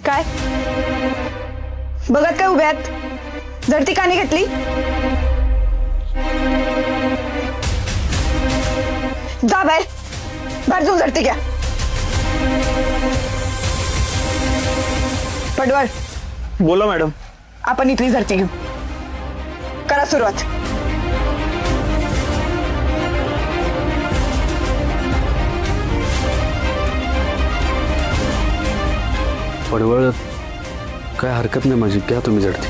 काय बघत काय उभ्यात? झडती का नाही घेतली? जा बाहेर, बाहेर जाऊन झडती घ्या. पडवळ, बोला मॅडम. आपण इथली झडती घेऊ. करा सुरुवात. पडवळ, काय हरकत नाही माझी, घ्या तुम्ही झडती.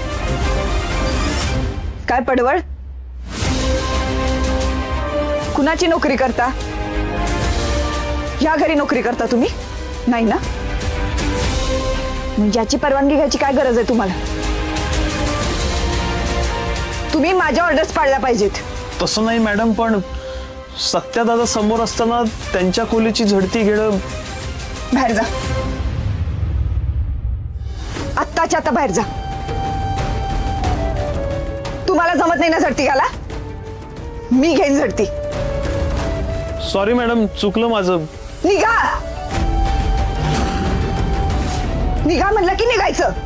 काय पडवळ, कुणाची नोकरी करता? या घरी नोकरी करता तुम्ही? नाही ना? मग याची परवानगी घ्यायची काय गरज आहे तुम्हाला? तुम्ही माझ्या ऑर्डर्स पाळल्या पाहिजेत. तसं नाही मॅडम, पण सत्यादादा समोर असताना त्यांच्या खोलीची झडती घेणं. बाहेर जा, आत्ताच्या आता बाहेर जा. तुम्हाला जमत नाही ना झडती घ्यायला? मी घेईन झडती. सॉरी मॅडम, चुकलं माझं. निघा, निघा म्हणलं की निघायचं.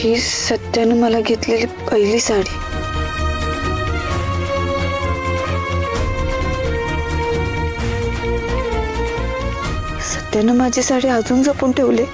ही सत्यानं मला घेतलेली पहिली साडी. सत्यानं माझी साडी अजून जपून ठेवली.